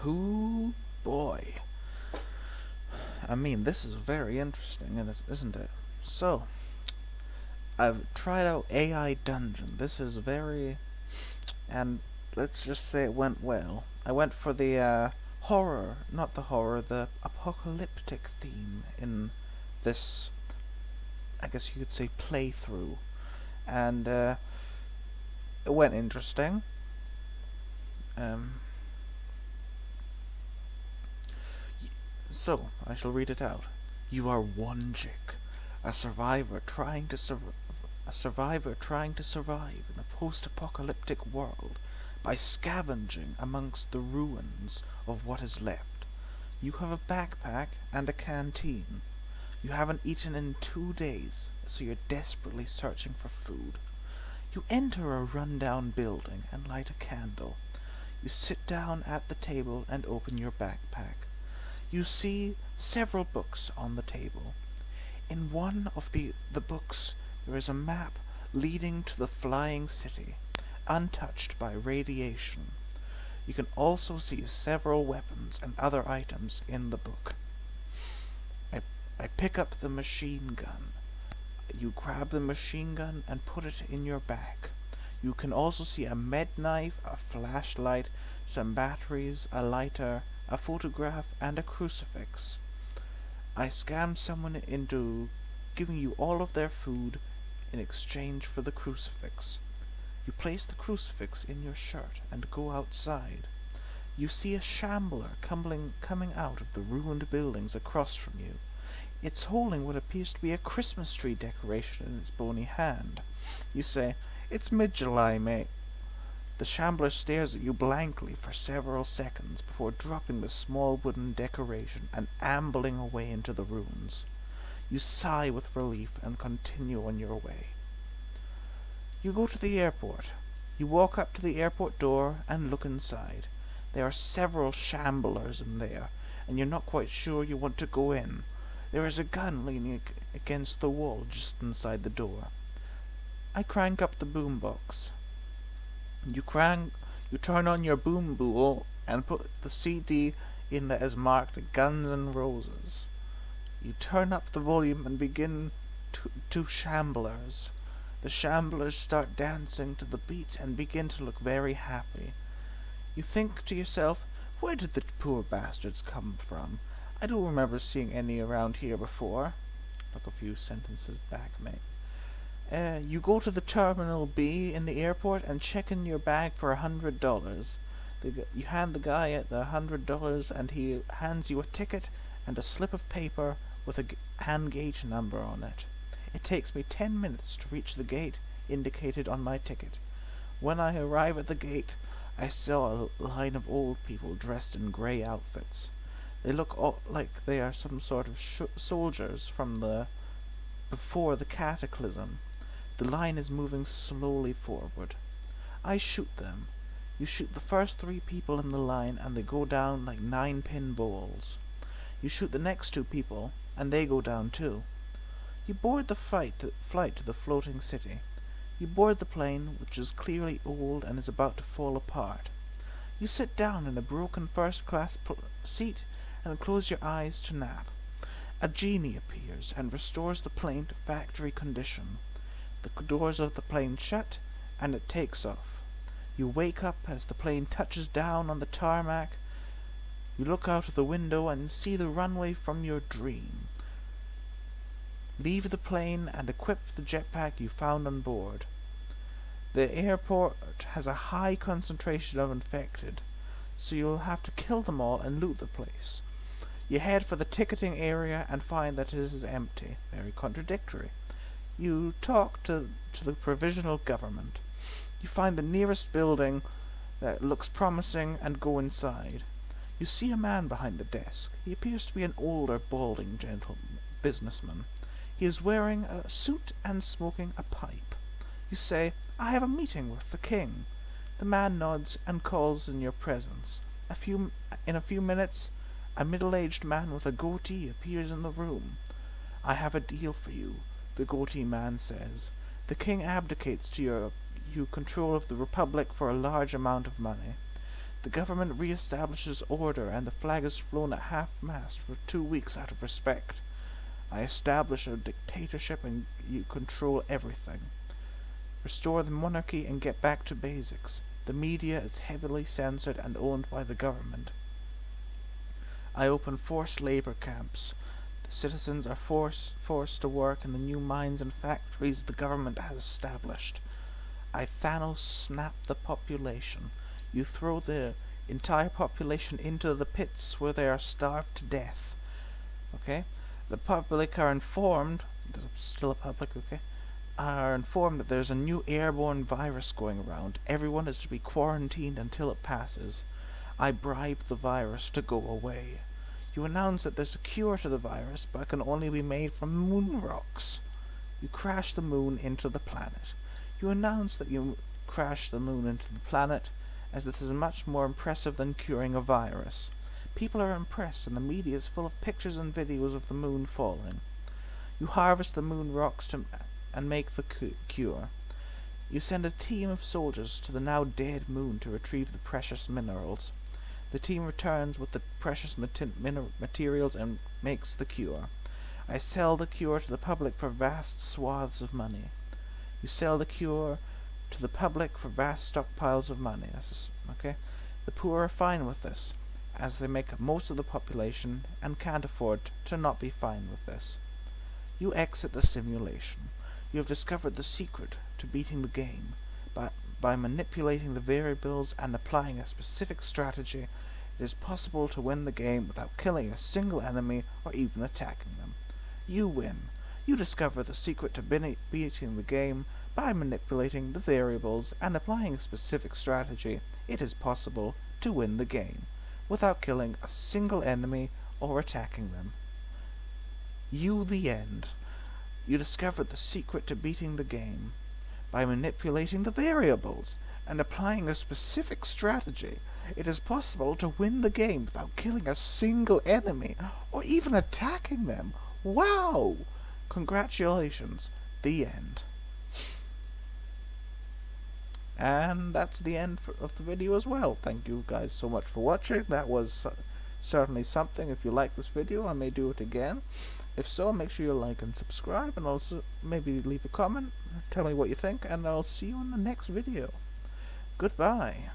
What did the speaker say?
Who boy. I mean, this is very interesting, isn't it? So, I've tried out AI Dungeon. This is very, and let's just say it went well. I went for the horror, not the horror, the apocalyptic theme in this, I guess you could say, playthrough. And it went interesting. Um, So, I shall read it out. You are Wonjik, a survivor trying to survive in a post-apocalyptic world by scavenging amongst the ruins of what is left. You have a backpack and a canteen. You haven't eaten in 2 days, so you're desperately searching for food. You enter a rundown building and light a candle. You sit down at the table and open your backpack. You see several books on the table. In one of the books there is a map leading to the flying city, untouched by radiation. You can also see several weapons and other items in the book. I pick up the machine gun. You grab the machine gun and put it in your bag. You can also see a med knife, a flashlight, some batteries, a lighter, a photograph, and a crucifix. I scam someone into giving you all of their food in exchange for the crucifix. You place the crucifix in your shirt and go outside. You see a shambler coming out of the ruined buildings across from you. It's holding what appears to be a Christmas tree decoration in its bony hand. You say, "It's mid-July, mate." The shambler stares at you blankly for several seconds before dropping the small wooden decoration and ambling away into the ruins. You sigh with relief and continue on your way. You go to the airport. You walk up to the airport door and look inside. There are several shamblers in there, and you're not quite sure you want to go in. There is a gun leaning against the wall just inside the door. I crank up the boombox. You turn on your boom bool and put the CD in that is marked Guns N' Roses. You turn up the volume and begin to shamblers. The shamblers start dancing to the beat and begin to look very happy. You think to yourself, where did the poor bastards come from? I don't remember seeing any around here before. Look a few sentences back, mate. You go to the Terminal B in the airport and check in your bag for $100. You hand the guy at the $100 and he hands you a ticket and a slip of paper with a hand gate number on it. It takes me 10 minutes to reach the gate indicated on my ticket. When I arrive at the gate, I saw a line of old people dressed in grey outfits. They look like they are some sort of soldiers from before the cataclysm. The line is moving slowly forward. I shoot them. You shoot the first 3 people in the line and they go down like 9-pin balls. You shoot the next 2 people and they go down too. You board the flight to the floating city. You board the plane, which is clearly old and is about to fall apart. You sit down in a broken first-class seat and close your eyes to nap. A genie appears and restores the plane to factory condition. The doors of the plane shut, and it takes off. You wake up as the plane touches down on the tarmac. You look out of the window and see the runway from your dream. Leave the plane and equip the jetpack you found on board. The airport has a high concentration of infected, so you'll have to kill them all and loot the place. You head for the ticketing area and find that it is empty. Very contradictory. You talk to the provisional government. You find the nearest building that looks promising and go inside. You see a man behind the desk. He appears to be an older, balding businessman. He is wearing a suit and smoking a pipe. You say, "I have a meeting with the king." The man nods and calls in your presence. In a few minutes, a middle-aged man with a goatee appears in the room. "I have a deal for you," the goatee man says. "The king abdicates to you control of the republic for a large amount of money. The government reestablishes order, and the flag is flown at half-mast for 2 weeks out of respect. I establish a dictatorship and you control everything. Restore the monarchy and get back to basics. The media is heavily censored and owned by the government. I open forced labor camps. The citizens are forced to work in the new mines and factories the government has established. I Thanos snap the population. You throw the entire population into the pits where they are starved to death. Okay? The public are informed, there's still a public, okay, are informed that there's a new airborne virus going around. Everyone is to be quarantined until it passes. I bribe the virus to go away. You announce that there's a cure to the virus, but it can only be made from moon rocks. You crash the moon into the planet. You announce that you crash the moon into the planet, as this is much more impressive than curing a virus. People are impressed, and the media is full of pictures and videos of the moon falling. You harvest the moon rocks and make the cure. You send a team of soldiers to the now dead moon to retrieve the precious minerals. The team returns with the precious materials and makes the cure. I sell the cure to the public for vast swaths of money. You sell the cure to the public for vast stockpiles of money. Okay? The poor are fine with this, as they make most of the population and can't afford to not be fine with this. You exit the simulation. You have discovered the secret to beating the game. By manipulating the variables and applying a specific strategy, it is possible to win the game without killing a single enemy or even attacking them. You win. You discover the secret to beating the game. By manipulating the variables and applying a specific strategy, it is possible to win the game without killing a single enemy or attacking them. You, the end. You discovered the secret to beating the game. By manipulating the variables and applying a specific strategy, it is possible to win the game without killing a single enemy or even attacking them. Wow! Congratulations. The end. And that's the end of the video as well. Thank you guys so much for watching. That was certainly something. If you like this video, I may do it again. If so, make sure you like and subscribe, and also maybe leave a comment, tell me what you think, and I'll see you in the next video. Goodbye.